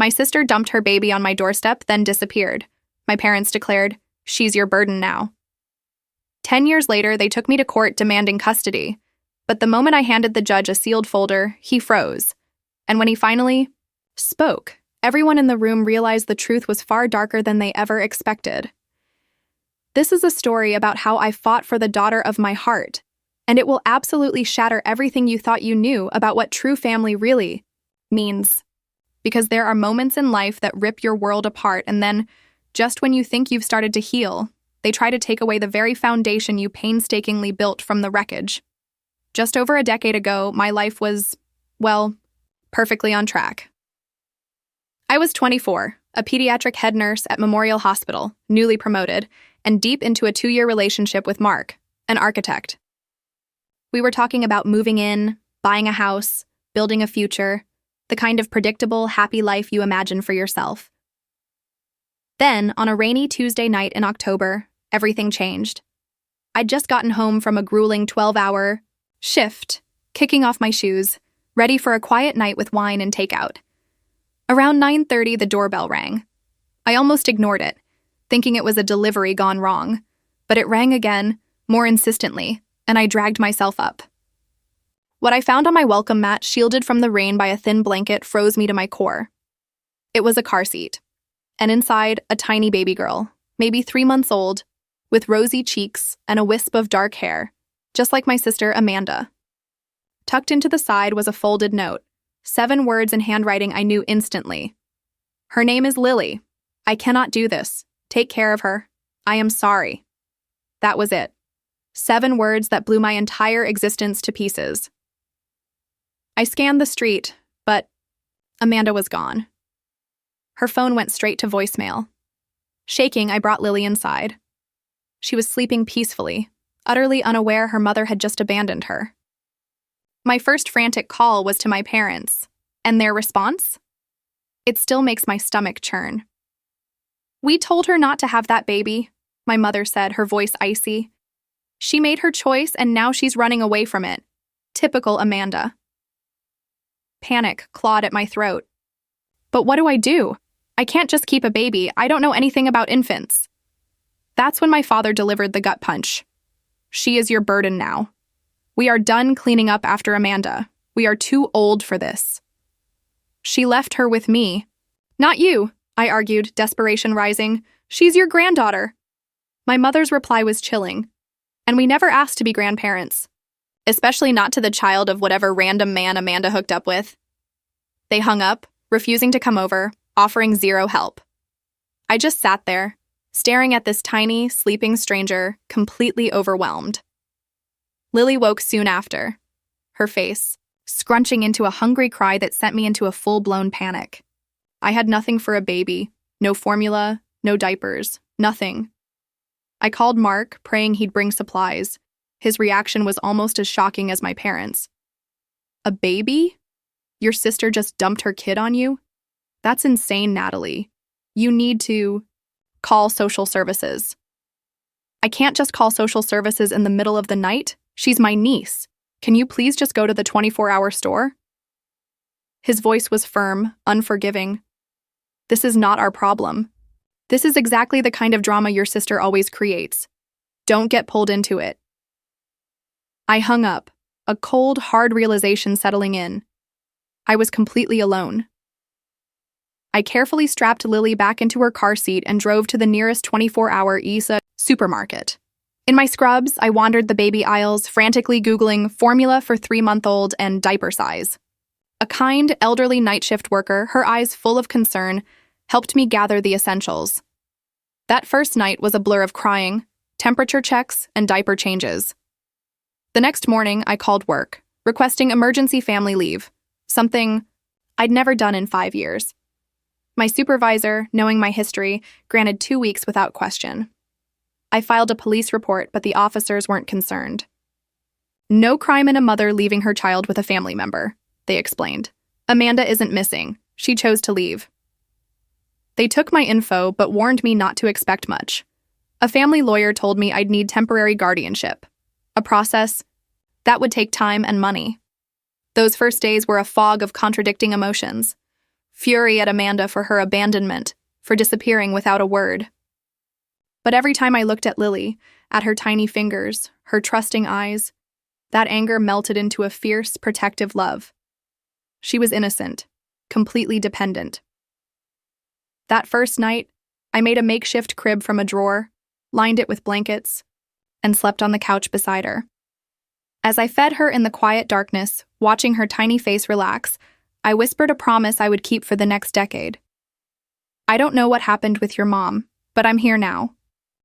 My sister dumped her baby on my doorstep, then disappeared. My parents declared, "She's your burden now." 10 years later, they took me to court demanding custody. But the moment I handed the judge a sealed folder, he froze. And when he finally spoke, everyone in the room realized the truth was far darker than they ever expected. This is a story about how I fought for the daughter of my heart, and it will absolutely shatter everything you thought you knew about what true family really means. Because there are moments in life that rip your world apart, and then, just when you think you've started to heal, they try to take away the very foundation you painstakingly built from the wreckage. Just over a decade ago, my life was, well, perfectly on track. I was 24, a pediatric head nurse at Memorial Hospital, newly promoted, and deep into a 2-year relationship with Mark, an architect. We were talking about moving in, buying a house, building a future, the kind of predictable, happy life you imagine for yourself. Then, on a rainy Tuesday night in October, everything changed. I'd just gotten home from a grueling 12-hour shift, kicking off my shoes, ready for a quiet night with wine and takeout. Around 9:30, the doorbell rang. I almost ignored it, thinking it was a delivery gone wrong, but it rang again, more insistently, and I dragged myself up. What I found on my welcome mat, shielded from the rain by a thin blanket, froze me to my core. It was a car seat, and inside, a tiny baby girl, maybe 3 months old, with rosy cheeks and a wisp of dark hair, just like my sister Amanda. Tucked into the side was a folded note, 7 words in handwriting I knew instantly. "Her name is Lily. I cannot do this. Take care of her. I am sorry." That was it. 7 words that blew my entire existence to pieces. I scanned the street, but Amanda was gone. Her phone went straight to voicemail. Shaking, I brought Lily inside. She was sleeping peacefully, utterly unaware her mother had just abandoned her. My first frantic call was to my parents, and their response? It still makes my stomach churn. "We told her not to have that baby," my mother said, her voice icy. "She made her choice, and now she's running away from it. Typical Amanda." Panic clawed at my throat. But what do I do? I can't just keep a baby. I don't know anything about infants. That's when my father delivered the gut punch. "She is your burden now. We are done cleaning up after Amanda. We are too old for this." "She left her with me." "Not you," I argued, desperation rising. "She's your granddaughter." My mother's reply was chilling. "And we never asked to be grandparents. Especially not to the child of whatever random man Amanda hooked up with." They hung up, refusing to come over, offering zero help. I just sat there, staring at this tiny, sleeping stranger, completely overwhelmed. Lily woke soon after, her face scrunching into a hungry cry that sent me into a full-blown panic. I had nothing for a baby, no formula, no diapers, nothing. I called Mark, praying he'd bring supplies. His reaction was almost as shocking as my parents. "A baby? Your sister just dumped her kid on you? That's insane, Natalie. You need to call social services." "I can't just call social services in the middle of the night. She's my niece. Can you please just go to the 24-hour store?" His voice was firm, unforgiving. "This is not our problem. This is exactly the kind of drama your sister always creates. Don't get pulled into it." I hung up, a cold, hard realization settling in. I was completely alone. I carefully strapped Lily back into her car seat and drove to the nearest 24-hour aita supermarket. In my scrubs, I wandered the baby aisles, frantically Googling formula for 3-month-old and diaper size. A kind, elderly night shift worker, her eyes full of concern, helped me gather the essentials. That first night was a blur of crying, temperature checks, and diaper changes. The next morning, I called work, requesting emergency family leave, something I'd never done in 5 years. My supervisor, knowing my history, granted 2 weeks without question. I filed a police report, but the officers weren't concerned. "No crime in a mother leaving her child with a family member," they explained. "Amanda isn't missing. She chose to leave." They took my info, but warned me not to expect much. A family lawyer told me I'd need temporary guardianship, a process that would take time and money. Those first days were a fog of contradicting emotions. fury at Amanda for her abandonment, for disappearing without a word. But every time I looked at Lily, at her tiny fingers, her trusting eyes, that anger melted into a fierce, protective love. She was innocent, completely dependent. That first night, I made a makeshift crib from a drawer, lined it with blankets, and slept on the couch beside her. As I fed her in the quiet darkness, watching her tiny face relax, I whispered a promise I would keep for the next decade. I don't know what happened with your mom, but I'm here now.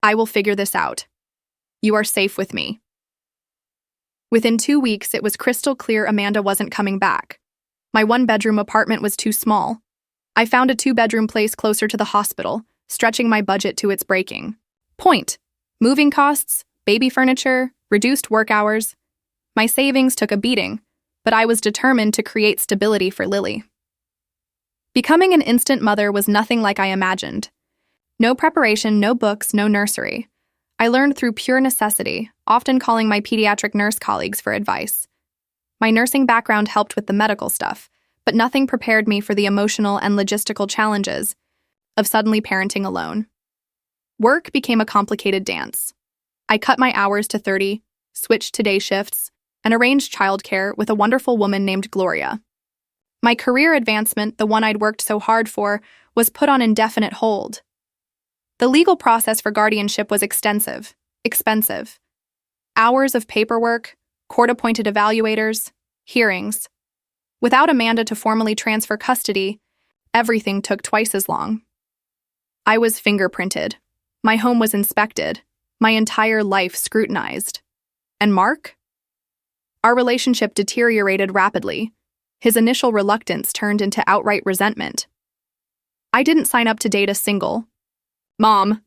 I will figure this out. You are safe with me. Within 2 weeks, it was crystal clear Amanda wasn't coming back. My one-bedroom apartment was too small. I found a 2-bedroom place closer to the hospital, stretching my budget to its breaking point. Moving costs, baby furniture, reduced work hours. My savings took a beating, but I was determined to create stability for Lily. Becoming an instant mother was nothing like I imagined. No preparation, no books, no nursery. I learned through pure necessity, often calling my pediatric nurse colleagues for advice. My nursing background helped with the medical stuff, but nothing prepared me for the emotional and logistical challenges of suddenly parenting alone. Work became a complicated dance. I cut my hours to 30, switched to day shifts, and arranged childcare with a wonderful woman named Gloria. My career advancement, the one I'd worked so hard for, was put on indefinite hold. The legal process for guardianship was extensive, expensive. Hours of paperwork, court-appointed evaluators, hearings. Without Amanda to formally transfer custody, everything took twice as long. I was fingerprinted. My home was inspected. My entire life scrutinized. And Mark? Our relationship deteriorated rapidly. His initial reluctance turned into outright resentment. I didn't sign up to date a single. Mom,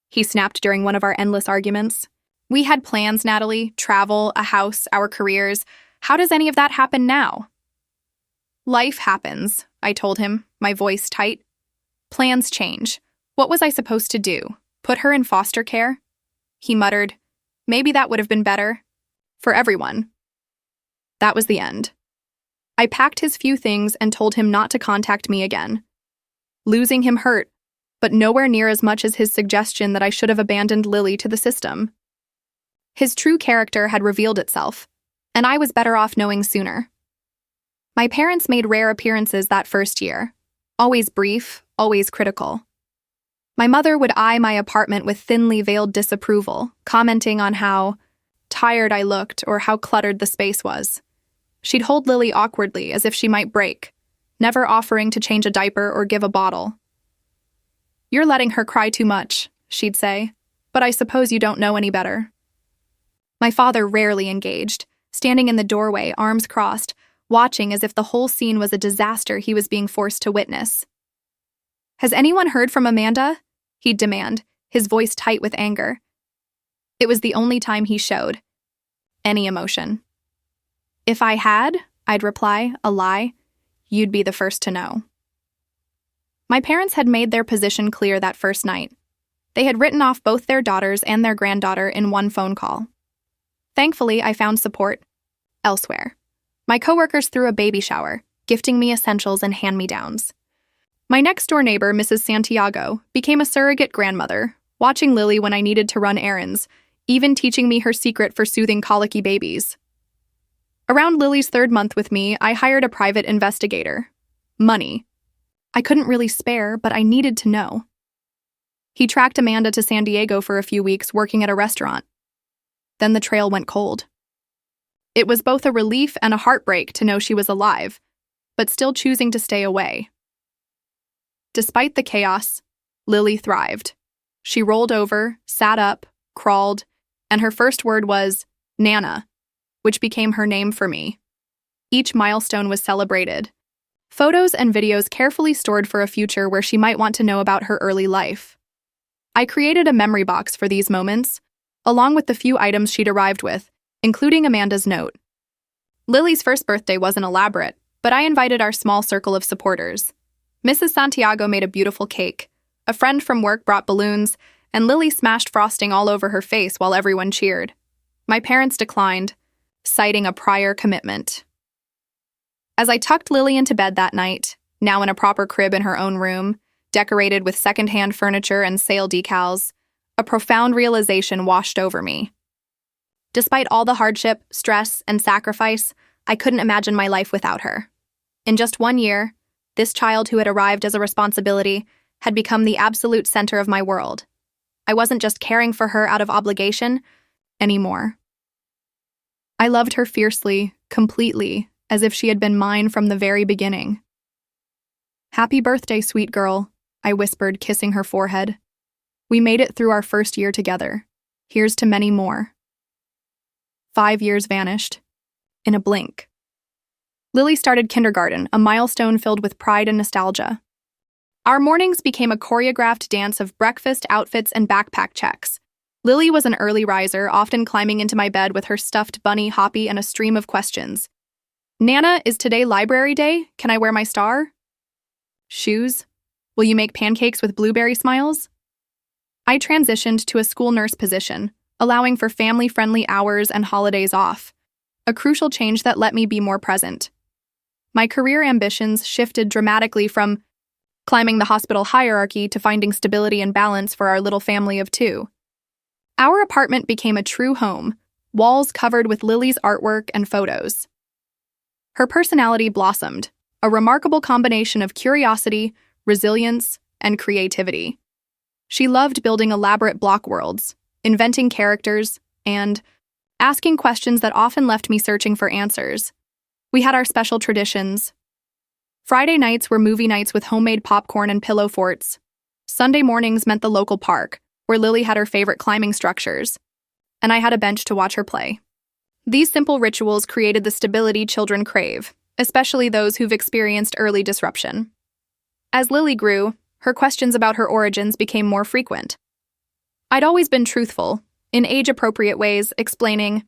he snapped during one of our endless arguments. We had plans, Natalie, travel, a house, our careers. How does any of that happen now? Life happens, I told him, my voice tight. Plans change. What was I supposed to do? Put her in foster care? He muttered, maybe that would have been better. For everyone. That was the end. I packed his few things and told him not to contact me again. Losing him hurt, but nowhere near as much as his suggestion that I should have abandoned Lily to the system. His true character had revealed itself, and I was better off knowing sooner. My parents made rare appearances that first year, always brief, always critical. My mother would eye my apartment with thinly veiled disapproval, commenting on how tired I looked or how cluttered the space was. She'd hold Lily awkwardly as if she might break, never offering to change a diaper or give a bottle. You're letting her cry too much, she'd say, but I suppose you don't know any better. My father rarely engaged, standing in the doorway, arms crossed, watching as if the whole scene was a disaster he was being forced to witness. Has anyone heard from Amanda? He'd demand, his voice tight with anger. It was the only time he showed any emotion. If I had, I'd reply, a lie, you'd be the first to know. My parents had made their position clear that first night. They had written off both their daughters and their granddaughter in one phone call. Thankfully, I found support elsewhere. My coworkers threw a baby shower, gifting me essentials and hand-me-downs. My next-door neighbor, Mrs. Santiago, became a surrogate grandmother, watching Lily when I needed to run errands, even teaching me her secret for soothing colicky babies. Around Lily's 3rd month with me, I hired a private investigator. Money. I couldn't really spare, but I needed to know. He tracked Amanda to San Diego for a few weeks working at a restaurant. Then the trail went cold. It was both a relief and a heartbreak to know she was alive, but still choosing to stay away. Despite the chaos, Lily thrived. She rolled over, sat up, crawled, and her first word was, Nana, which became her name for me. Each milestone was celebrated. Photos and videos carefully stored for a future where she might want to know about her early life. I created a memory box for these moments, along with the few items she'd arrived with, including Amanda's note. Lily's first birthday wasn't elaborate, but I invited our small circle of supporters. Mrs. Santiago made a beautiful cake. A friend from work brought balloons, and Lily smashed frosting all over her face while everyone cheered. My parents declined, citing a prior commitment. As I tucked Lily into bed that night, now in a proper crib in her own room, decorated with secondhand furniture and sale decals, a profound realization washed over me. Despite all the hardship, stress, and sacrifice, I couldn't imagine my life without her. In just 1 year, this child who had arrived as a responsibility had become the absolute center of my world. I wasn't just caring for her out of obligation anymore. I loved her fiercely, completely, as if she had been mine from the very beginning. "Happy birthday, sweet girl," I whispered, kissing her forehead. "We made it through our first year together. Here's to many more." 5 years vanished in a blink. Lily started kindergarten, a milestone filled with pride and nostalgia. Our mornings became a choreographed dance of breakfast, outfits, and backpack checks. Lily was an early riser, often climbing into my bed with her stuffed bunny Hoppy and a stream of questions. "Nana, is today library day? Can I wear my star? Shoes? Will you make pancakes with blueberry smiles?" I transitioned to a school nurse position, allowing for family-friendly hours and holidays off, a crucial change that let me be more present. My career ambitions shifted dramatically from climbing the hospital hierarchy to finding stability and balance for our little family of 2. Our apartment became a true home, walls covered with Lily's artwork and photos. Her personality blossomed, a remarkable combination of curiosity, resilience, and creativity. She loved building elaborate block worlds, inventing characters, and asking questions that often left me searching for answers. We had our special traditions. Friday nights were movie nights with homemade popcorn and pillow forts. Sunday mornings meant the local park, where Lily had her favorite climbing structures, and I had a bench to watch her play. These simple rituals created the stability children crave, especially those who've experienced early disruption. As Lily grew, her questions about her origins became more frequent. I'd always been truthful, in age-appropriate ways, explaining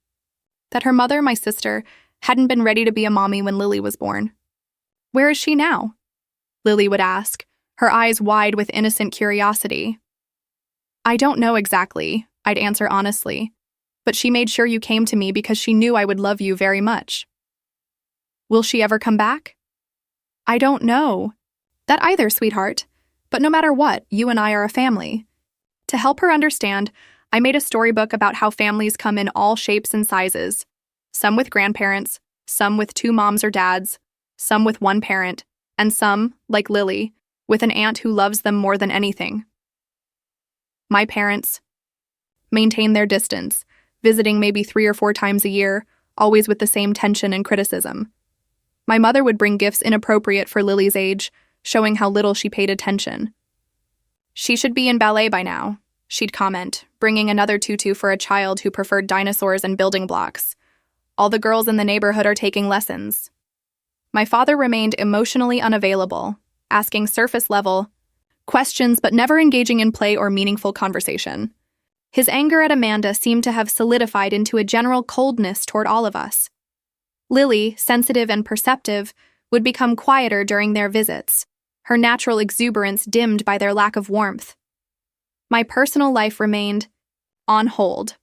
that her mother, my sister, hadn't been ready to be a mommy when Lily was born. "Where is she now?" Lily would ask, her eyes wide with innocent curiosity. "I don't know exactly," I'd answer honestly, "but she made sure you came to me because she knew I would love you very much." "Will she ever come back?" "I don't know that either, sweetheart, but no matter what, you and I are a family." To help her understand, I made a storybook about how families come in all shapes and sizes, some with grandparents, some with 2 moms or dads, some with 1 parent, and some, like Lily, with an aunt who loves them more than anything. My parents maintained their distance, visiting maybe 3 or 4 times a year, always with the same tension and criticism. My mother would bring gifts inappropriate for Lily's age, showing how little she paid attention. "She should be in ballet by now," she'd comment, bringing another tutu for a child who preferred dinosaurs and building blocks. "All the girls in the neighborhood are taking lessons." My father remained emotionally unavailable, asking surface-level questions but never engaging in play or meaningful conversation. His anger at Amanda seemed to have solidified into a general coldness toward all of us. Lily, sensitive and perceptive, would become quieter during their visits, her natural exuberance dimmed by their lack of warmth. My personal life remained on hold.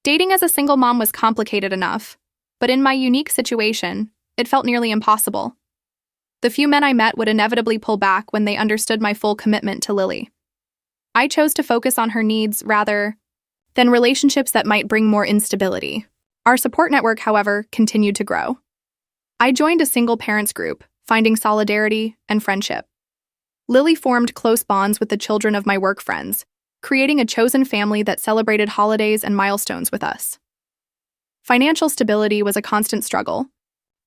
Dating as a single mom was complicated enough, but in my unique situation, it felt nearly impossible. The few men I met would inevitably pull back when they understood my full commitment to Lily. I chose to focus on her needs rather than relationships that might bring more instability. Our support network, however, continued to grow. I joined a single parents group, finding solidarity and friendship. Lily formed close bonds with the children of my work friends, creating a chosen family that celebrated holidays and milestones with us. Financial stability was a constant struggle.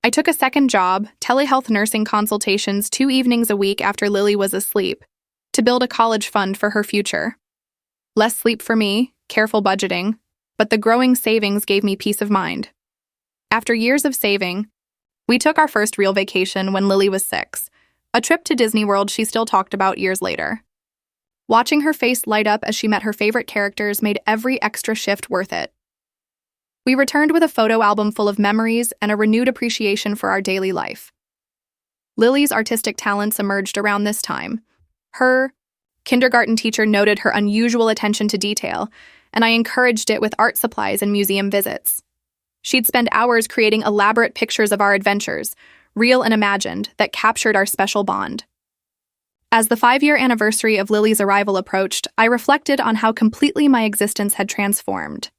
I took a second job, telehealth nursing consultations 2 evenings a week after Lily was asleep, to build a college fund for her future. Less sleep for me, careful budgeting, but the growing savings gave me peace of mind. After years of saving, we took our first real vacation when Lily was 6, a trip to Disney World she still talked about years later. Watching her face light up as she met her favorite characters made every extra shift worth it. We returned with a photo album full of memories and a renewed appreciation for our daily life. Lily's artistic talents emerged around this time. Her kindergarten teacher noted her unusual attention to detail, and I encouraged it with art supplies and museum visits. She'd spend hours creating elaborate pictures of our adventures, real and imagined, that captured our special bond. As the 5-year anniversary of Lily's arrival approached, I reflected on how completely my existence had transformed.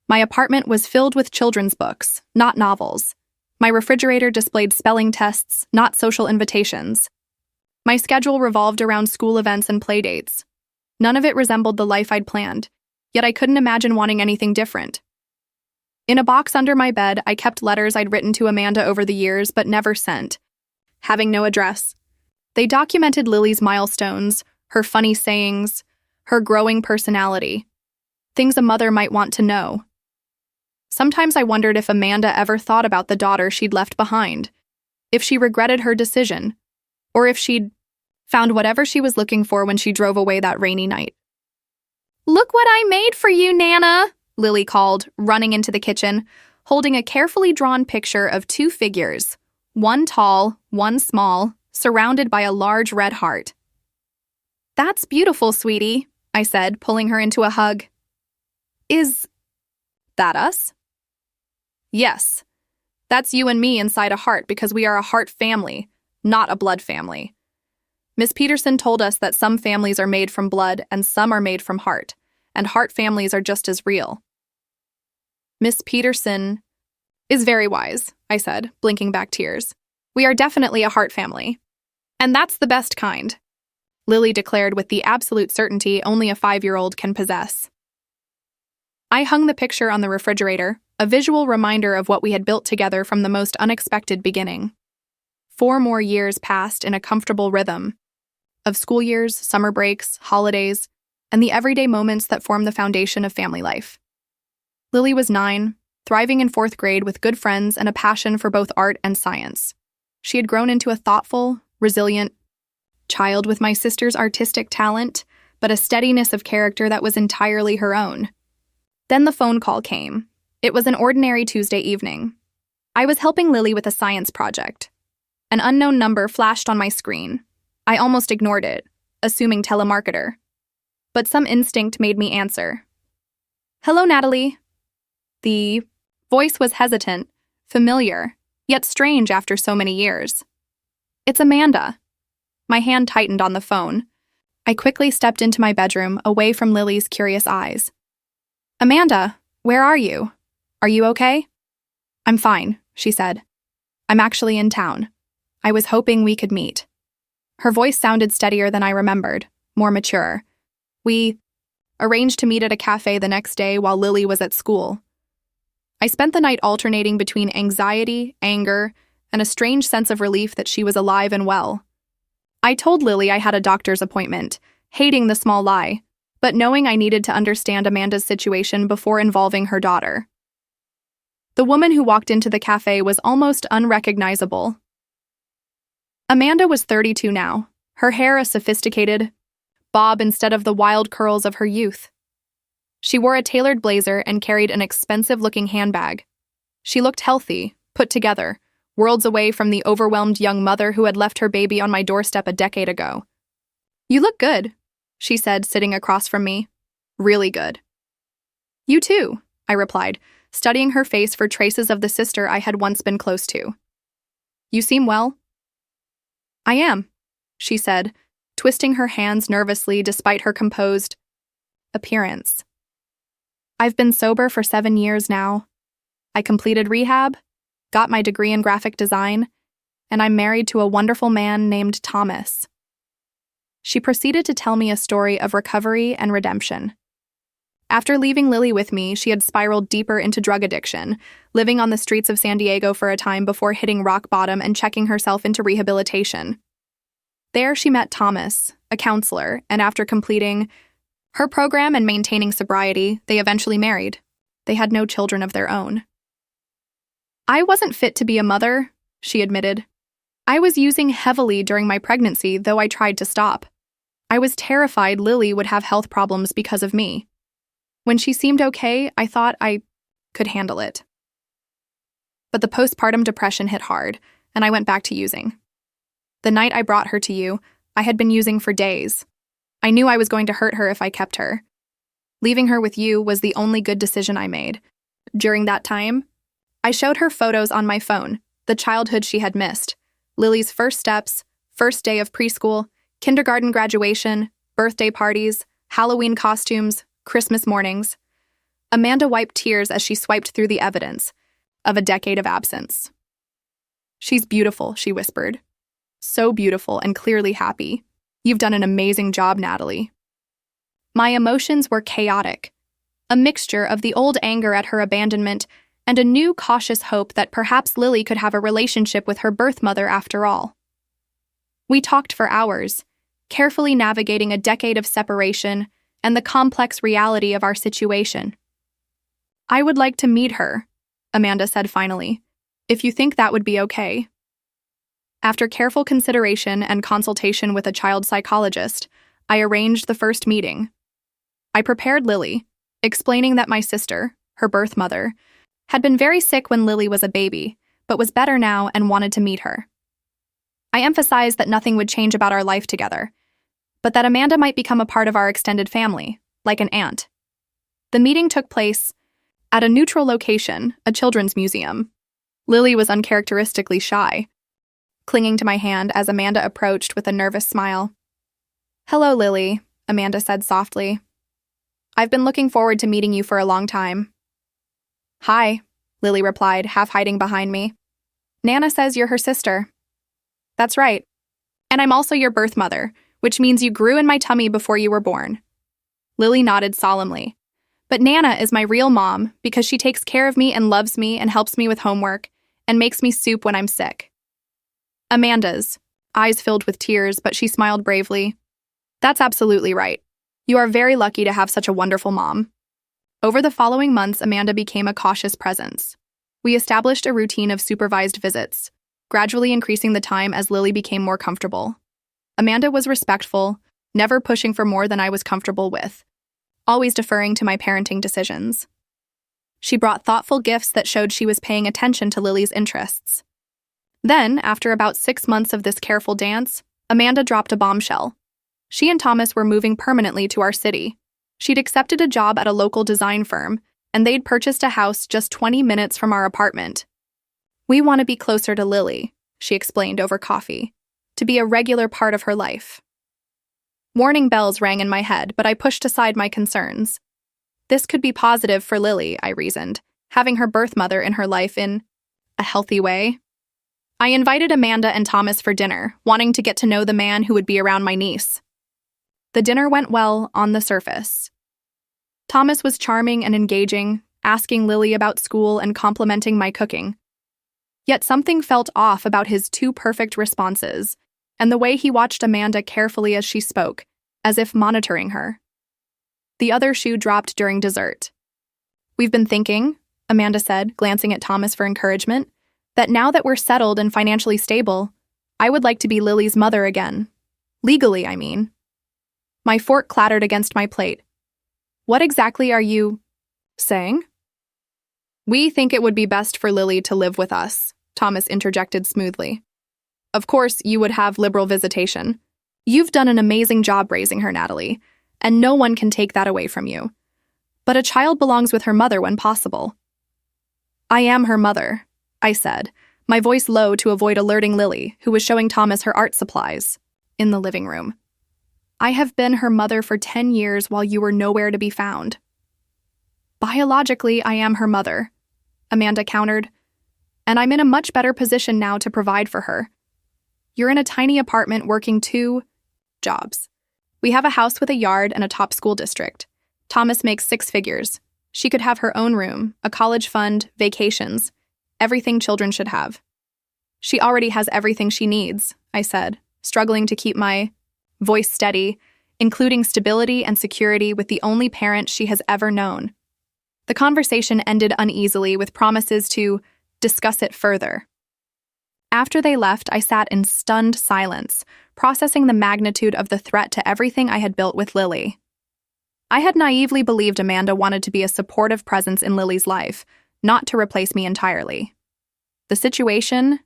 My apartment was filled with children's books, not novels. My refrigerator displayed spelling tests, not social invitations. My schedule revolved around school events and playdates. None of it resembled the life I'd planned, yet I couldn't imagine wanting anything different. In a box under my bed, I kept letters I'd written to Amanda over the years but never sent, having no address. They documented Lily's milestones, her funny sayings, her growing personality, things a mother might want to know. Sometimes I wondered if Amanda ever thought about the daughter she'd left behind, if she regretted her decision, or if she'd found whatever she was looking for when she drove away that rainy night. "Look what I made for you, Nana," Lily called, running into the kitchen, holding a carefully drawn picture of 2 figures, one tall, one small, surrounded by a large red heart. "That's beautiful, sweetie," I said, pulling her into a hug. "Is that us?" "Yes. That's you and me inside a heart because we are a heart family, not a blood family. Miss Peterson told us that some families are made from blood and some are made from heart, and heart families are just as real." "Miss Peterson is very wise," I said, blinking back tears. "We are definitely a heart family. And that's the best kind," Lily declared with the absolute certainty only a 5-year-old can possess. I hung the picture on the refrigerator, a visual reminder of what we had built together from the most unexpected beginning. 4 more years passed in a comfortable rhythm of school years, summer breaks, holidays, and the everyday moments that form the foundation of family life. Lily was 9, thriving in 4th grade with good friends and a passion for both art and science. She had grown into a thoughtful, resilient child with my sister's artistic talent, but a steadiness of character that was entirely her own. Then the phone call came. It was an ordinary Tuesday evening. I was helping Lily with a science project. An unknown number flashed on my screen. I almost ignored it, assuming telemarketer. But some instinct made me answer. "Hello, Natalie." The voice was hesitant, familiar, yet strange after so many years. "It's Amanda." My hand tightened on the phone. I quickly stepped into my bedroom, away from Lily's curious eyes. "Amanda, where are you? Are you okay?" "I'm fine," she said. "I'm actually in town. I was hoping we could meet." Her voice sounded steadier than I remembered, more mature. We arranged to meet at a cafe the next day while Lily was at school. I spent the night alternating between anxiety, anger, and a strange sense of relief that she was alive and well. I told Lily I had a doctor's appointment, hating the small lie, but knowing I needed to understand Amanda's situation before involving her daughter. The woman who walked into the cafe was almost unrecognizable. Amanda was 32 now, her hair a sophisticated bob instead of the wild curls of her youth. She wore a tailored blazer and carried an expensive-looking handbag. She looked healthy, put together, worlds away from the overwhelmed young mother who had left her baby on my doorstep a decade ago. "You look good," she said, sitting across from me. "Really good." "You too," I replied, studying her face for traces of the sister I had once been close to. "You seem well." "I am," she said, twisting her hands nervously despite her composed appearance. "I've been sober for 7 years now. I completed rehab, got my degree in graphic design, and I'm married to a wonderful man named Thomas." She proceeded to tell me a story of recovery and redemption. After leaving Lily with me, she had spiraled deeper into drug addiction, living on the streets of San Diego for a time before hitting rock bottom and checking herself into rehabilitation. There she met Thomas, a counselor, and after completing her program and maintaining sobriety, they eventually married. They had no children of their own. "I wasn't fit to be a mother," she admitted. "I was using heavily during my pregnancy, though I tried to stop. I was terrified Lily would have health problems because of me. When she seemed okay, I thought I could handle it. But the postpartum depression hit hard, and I went back to using. The night I brought her to you, I had been using for days. I knew I was going to hurt her if I kept her. Leaving her with you was the only good decision I made. During that time, I showed her photos on my phone, the childhood she had missed, Lily's first steps, first day of preschool, kindergarten graduation, birthday parties, Halloween costumes, Christmas mornings. Amanda wiped tears as she swiped through the evidence of a decade of absence. "She's beautiful," she whispered. "So beautiful and clearly happy. You've done an amazing job, Natalie." My emotions were chaotic, a mixture of the old anger at her abandonment and a new cautious hope that perhaps Lily could have a relationship with her birth mother after all. We talked for hours, carefully navigating a decade of separation and the complex reality of our situation. "I would like to meet her," Amanda said finally, "if you think that would be okay." After careful consideration and consultation with a child psychologist, I arranged the first meeting. I prepared Lily, explaining that my sister, her birth mother, had been very sick when Lily was a baby, but was better now and wanted to meet her. I emphasized that nothing would change about our life together, but that Amanda might become a part of our extended family, like an aunt. The meeting took place at a neutral location, a children's museum. Lily was uncharacteristically shy, clinging to my hand as Amanda approached with a nervous smile. "Hello, Lily," Amanda said softly. "I've been looking forward to meeting you for a long time." "Hi," Lily replied, half hiding behind me. "Nana says you're her sister." "That's right. And I'm also your birth mother, which means you grew in my tummy before you were born." Lily nodded solemnly. "But Nana is my real mom because she takes care of me and loves me and helps me with homework and makes me soup when I'm sick." Amanda's eyes filled with tears, but she smiled bravely. "That's absolutely right. You are very lucky to have such a wonderful mom." Over the following months, Amanda became a cautious presence. We established a routine of supervised visits, gradually increasing the time as Lily became more comfortable. Amanda was respectful, never pushing for more than I was comfortable with, always deferring to my parenting decisions. She brought thoughtful gifts that showed she was paying attention to Lily's interests. Then, after about 6 months of this careful dance, Amanda dropped a bombshell. She and Thomas were moving permanently to our city. She'd accepted a job at a local design firm, and they'd purchased a house just 20 minutes from our apartment. "We want to be closer to Lily," she explained over coffee, "to be a regular part of her life." Warning bells rang in my head, but I pushed aside my concerns. This could be positive for Lily, I reasoned, having her birth mother in her life in a healthy way. I invited Amanda and Thomas for dinner, wanting to get to know the man who would be around my niece. The dinner went well on the surface. Thomas was charming and engaging, asking Lily about school and complimenting my cooking. Yet something felt off about his two perfect responses, and the way he watched Amanda carefully as she spoke, as if monitoring her. The other shoe dropped during dessert. "We've been thinking," Amanda said, glancing at Thomas for encouragement, "that now that we're settled and financially stable, I would like to be Lily's mother again. Legally, I mean." My fork clattered against my plate. "What exactly are you saying?" "We think it would be best for Lily to live with us," Thomas interjected smoothly. "Of course, you would have liberal visitation. You've done an amazing job raising her, Natalie, and no one can take that away from you. But a child belongs with her mother when possible." "I am her mother," I said, my voice low to avoid alerting Lily, who was showing Thomas her art supplies in the living room. "I have been her mother for 10 years while you were nowhere to be found." "Biologically, I am her mother," Amanda countered, "and I'm in a much better position now to provide for her. You're in a tiny apartment working 2 jobs. We have a house with a yard and a top school district. Thomas makes 6 figures. She could have her own room, a college fund, vacations, everything children should have." "She already has everything she needs," I said, struggling to keep my voice steady, including stability and security with the only parent she has ever known. The conversation ended uneasily with promises to discuss it further. After they left, I sat in stunned silence, processing the magnitude of the threat to everything I had built with Lily. I had naively believed Amanda wanted to be a supportive presence in Lily's life, not to replace me entirely. The situation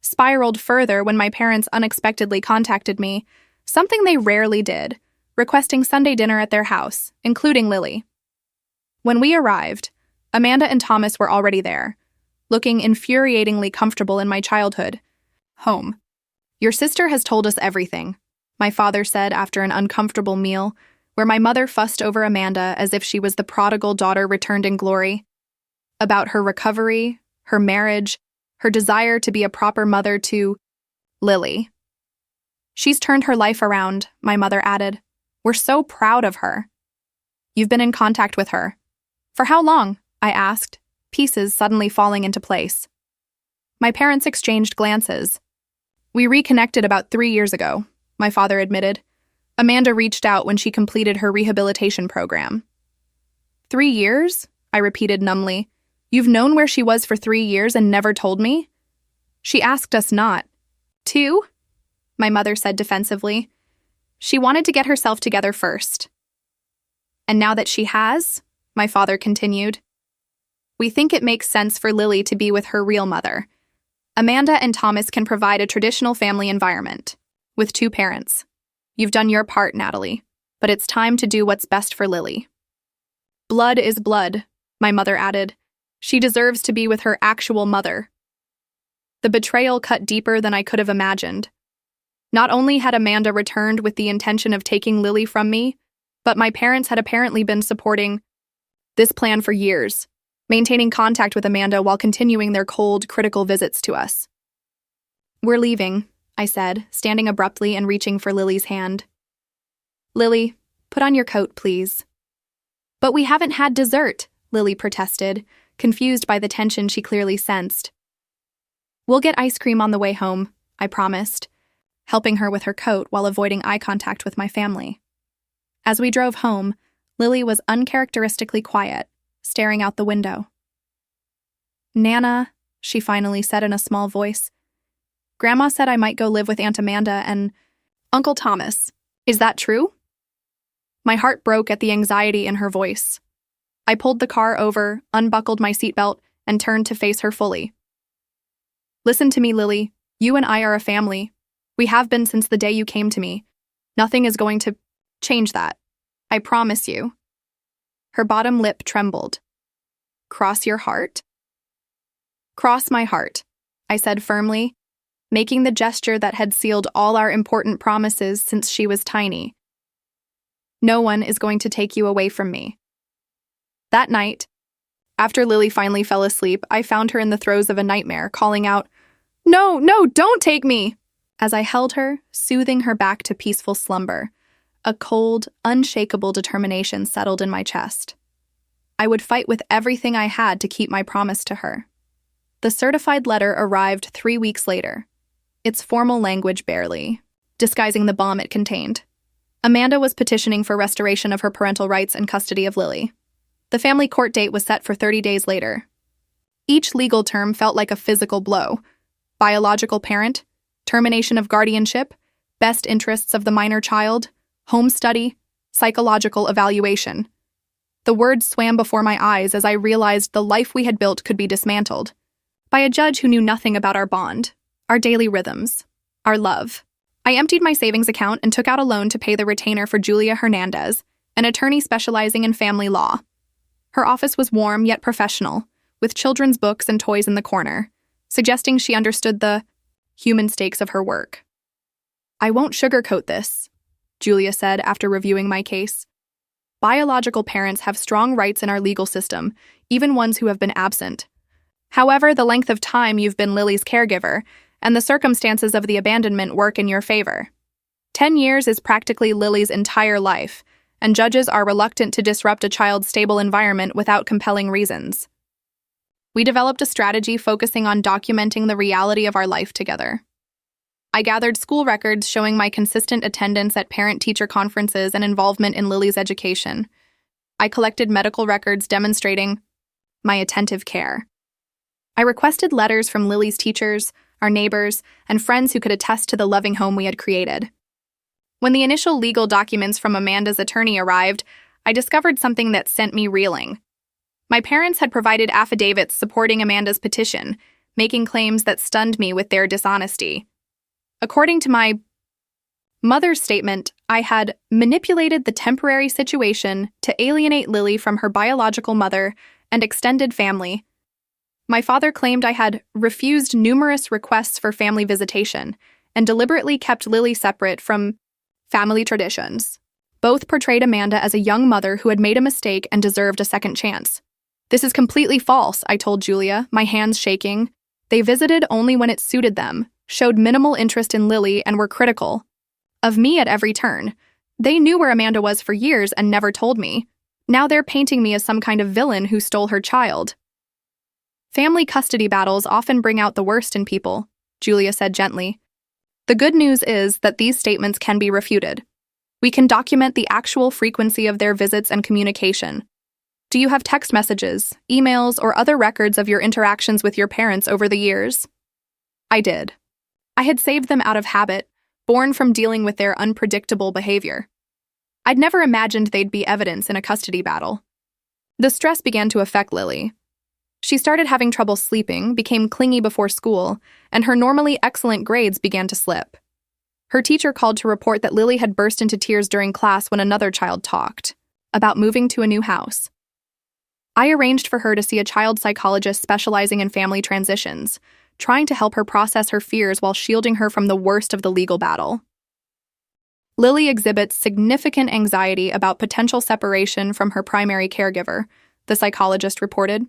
spiraled further when my parents unexpectedly contacted me, something they rarely did, requesting Sunday dinner at their house, including Lily. When we arrived, Amanda and Thomas were already there, looking infuriatingly comfortable in my childhood home. Your sister has told us everything, my father said after an uncomfortable meal, where my mother fussed over Amanda as if she was the prodigal daughter returned in glory. About her recovery, her marriage, her desire to be a proper mother to Lily. She's turned her life around, my mother added. We're so proud of her. You've been in contact with her. For how long? I asked, pieces suddenly falling into place. My parents exchanged glances. We reconnected about 3 years ago, my father admitted. Amanda reached out when she completed her rehabilitation program. 3 years? I repeated numbly. You've known where she was for 3 years and never told me? She asked us not. 2? My mother said defensively. She wanted to get herself together first. And now that she has, my father continued, we think it makes sense for Lily to be with her real mother. Amanda and Thomas can provide a traditional family environment, with 2 parents. You've done your part, Natalie, but it's time to do what's best for Lily. Blood is blood, my mother added. She deserves to be with her actual mother. The betrayal cut deeper than I could have imagined. Not only had Amanda returned with the intention of taking Lily from me, but my parents had apparently been supporting this plan for years, maintaining contact with Amanda while continuing their cold, critical visits to us. We're leaving, I said, standing abruptly and reaching for Lily's hand. Lily, put on your coat, please. But we haven't had dessert, Lily protested, confused by the tension she clearly sensed. We'll get ice cream on the way home, I promised, helping her with her coat while avoiding eye contact with my family. As we drove home, Lily was uncharacteristically quiet, staring out the window. Nana, she finally said in a small voice, Grandma said I might go live with Aunt Amanda and Uncle Thomas. Is that true? My heart broke at the anxiety in her voice. I pulled the car over, unbuckled my seatbelt, and turned to face her fully. Listen to me, Lily. You and I are a family. We have been since the day you came to me. Nothing is going to change that. I promise you. Her bottom lip trembled. Cross your heart? Cross my heart, I said firmly, making the gesture that had sealed all our important promises since she was tiny. No one is going to take you away from me. That night, after Lily finally fell asleep, I found her in the throes of a nightmare, calling out, No, don't take me! As I held her, soothing her back to peaceful slumber, a cold, unshakable determination settled in my chest. I would fight with everything I had to keep my promise to her. The certified letter arrived 3 weeks later, its formal language barely disguising the bomb it contained. Amanda was petitioning for restoration of her parental rights and custody of Lily. The family court date was set for 30 days later. Each legal term felt like a physical blow. Biological parent, termination of guardianship, best interests of the minor child, home study, psychological evaluation. The words swam before my eyes as I realized the life we had built could be dismantled by a judge who knew nothing about our bond, our daily rhythms, our love. I emptied my savings account and took out a loan to pay the retainer for Julia Hernandez, an attorney specializing in family law. Her office was warm yet professional, with children's books and toys in the corner, suggesting she understood the human stakes of her work. I won't sugarcoat this, Julia said after reviewing my case. Biological parents have strong rights in our legal system, even ones who have been absent. However, the length of time you've been Lily's caregiver and the circumstances of the abandonment work in your favor. 10 years is practically Lily's entire life, and judges are reluctant to disrupt a child's stable environment without compelling reasons. We developed a strategy focusing on documenting the reality of our life together. I gathered school records showing my consistent attendance at parent-teacher conferences and involvement in Lily's education. I collected medical records demonstrating my attentive care. I requested letters from Lily's teachers, our neighbors, and friends who could attest to the loving home we had created. When the initial legal documents from Amanda's attorney arrived, I discovered something that sent me reeling. My parents had provided affidavits supporting Amanda's petition, making claims that stunned me with their dishonesty. According to my mother's statement, I had manipulated the temporary situation to alienate Lily from her biological mother and extended family, My father claimed I had refused numerous requests for family visitation and deliberately kept Lily separate from family traditions. Both portrayed Amanda as a young mother who had made a mistake and deserved a second chance. This is completely false, I told Julia, my hands shaking. They visited only when it suited them, showed minimal interest in Lily, and were critical of me at every turn. They knew where Amanda was for years and never told me. Now they're painting me as some kind of villain who stole her child. Family custody battles often bring out the worst in people, Julia said gently. The good news is that these statements can be refuted. We can document the actual frequency of their visits and communication. Do you have text messages, emails, or other records of your interactions with your parents over the years? I did. I had saved them out of habit, born from dealing with their unpredictable behavior. I'd never imagined they'd be evidence in a custody battle. The stress began to affect Lily. She started having trouble sleeping, became clingy before school, and her normally excellent grades began to slip. Her teacher called to report that Lily had burst into tears during class when another child talked about moving to a new house. I arranged for her to see a child psychologist specializing in family transitions, trying to help her process her fears while shielding her from the worst of the legal battle. Lily exhibits significant anxiety about potential separation from her primary caregiver, the psychologist reported.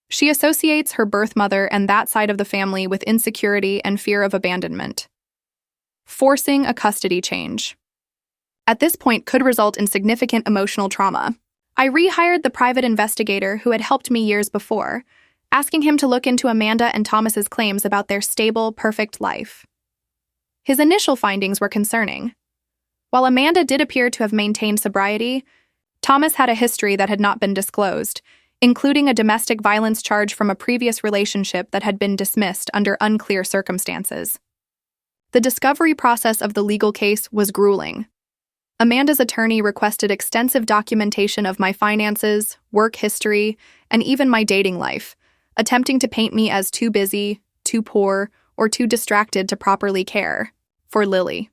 She associates her birth mother and that side of the family with insecurity and fear of abandonment. Forcing a custody change. At this point could result in significant emotional trauma. I rehired the private investigator who had helped me years before, asking him to look into Amanda and Thomas's claims about their stable, perfect life. His initial findings were concerning. While Amanda did appear to have maintained sobriety, Thomas had a history that had not been disclosed, including a domestic violence charge from a previous relationship that had been dismissed under unclear circumstances. The discovery process of the legal case was grueling. Amanda's attorney requested extensive documentation of my finances, work history, and even my dating life, attempting to paint me as too busy, too poor, or too distracted to properly care for Lily.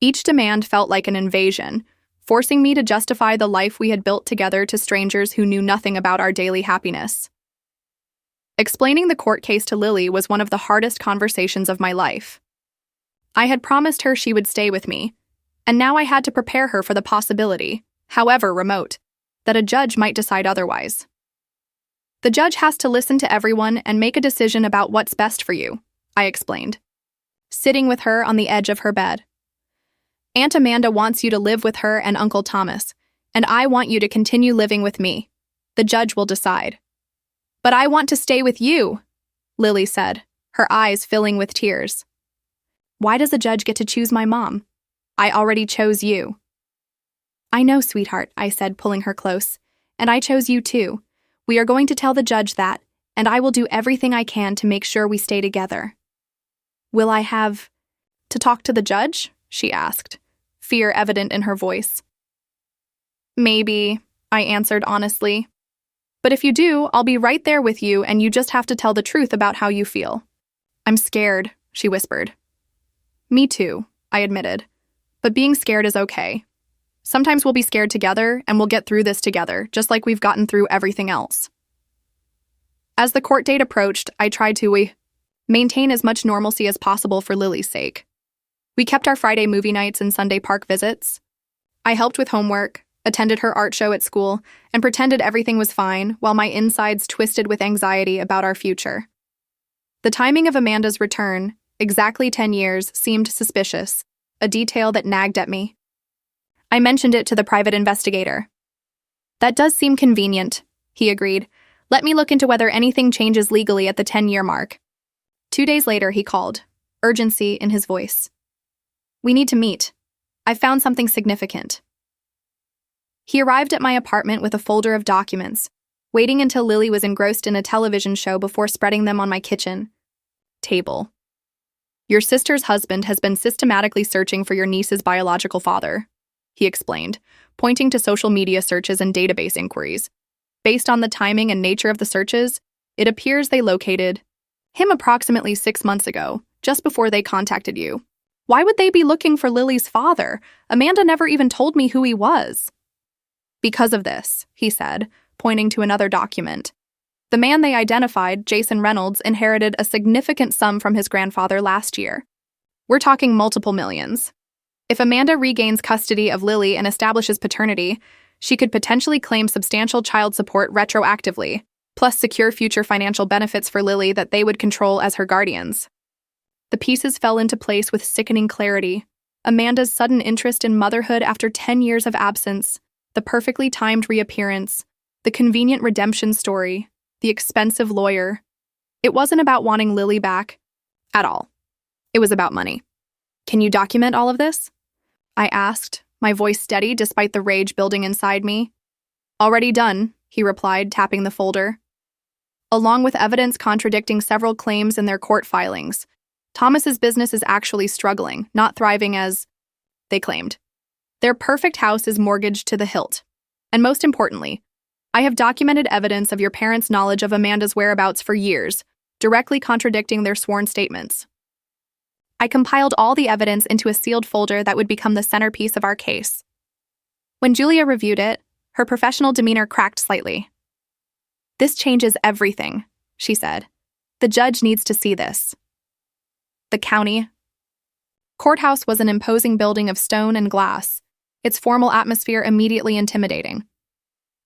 Each demand felt like an invasion, forcing me to justify the life we had built together to strangers who knew nothing about our daily happiness. Explaining the court case to Lily was one of the hardest conversations of my life. I had promised her she would stay with me, and now I had to prepare her for the possibility, however remote, that a judge might decide otherwise. The judge has to listen to everyone and make a decision about what's best for you, I explained, sitting with her on the edge of her bed. Aunt Amanda wants you to live with her and Uncle Thomas, and I want you to continue living with me. The judge will decide. But I want to stay with you, Lily said, her eyes filling with tears. Why does the judge get to choose my mom? I already chose you. I know, sweetheart, I said, pulling her close, and I chose you too. We are going to tell the judge that, and I will do everything I can to make sure we stay together. Will I have to talk to the judge? She asked, fear evident in her voice. Maybe, I answered honestly. But if you do, I'll be right there with you, and you just have to tell the truth about how you feel. I'm scared, she whispered. Me too, I admitted. But being scared is okay. Sometimes we'll be scared together, and we'll get through this together, just like we've gotten through everything else. As the court date approached, I tried to maintain as much normalcy as possible for Lily's sake. We kept our Friday movie nights and Sunday park visits. I helped with homework, attended her art show at school, and pretended everything was fine while my insides twisted with anxiety about our future. The timing of Amanda's return, exactly 10 years, seemed suspicious, a detail that nagged at me. I mentioned it to the private investigator. That does seem convenient, he agreed. Let me look into whether anything changes legally at the 10-year mark. 2 days later, he called, urgency in his voice. We need to meet. I've found something significant. He arrived at my apartment with a folder of documents, waiting until Lily was engrossed in a television show before spreading them on my kitchen table. Your sister's husband has been systematically searching for your niece's biological father, he explained, pointing to social media searches and database inquiries. Based on the timing and nature of the searches, it appears they located him approximately 6 months ago, just before they contacted you. Why would they be looking for Lily's father? Amanda never even told me who he was. Because of this, he said, pointing to another document. The man they identified, Jason Reynolds, inherited a significant sum from his grandfather last year. We're talking multiple millions. If Amanda regains custody of Lily and establishes paternity, she could potentially claim substantial child support retroactively, plus secure future financial benefits for Lily that they would control as her guardians. The pieces fell into place with sickening clarity. Amanda's sudden interest in motherhood after 10 years of absence, the perfectly timed reappearance, the convenient redemption story, the expensive lawyer. It wasn't about wanting Lily back at all. It was about money. "Can you document all of this?" I asked, my voice steady despite the rage building inside me. "Already done," he replied, tapping the folder. Along with evidence contradicting several claims in their court filings, Thomas's business is actually struggling, not thriving as they claimed. Their perfect house is mortgaged to the hilt. And most importantly, I have documented evidence of your parents' knowledge of Amanda's whereabouts for years, directly contradicting their sworn statements. I compiled all the evidence into a sealed folder that would become the centerpiece of our case. When Julia reviewed it, her professional demeanor cracked slightly. "This changes everything," she said. "The judge needs to see this." The county courthouse was an imposing building of stone and glass, its formal atmosphere immediately intimidating.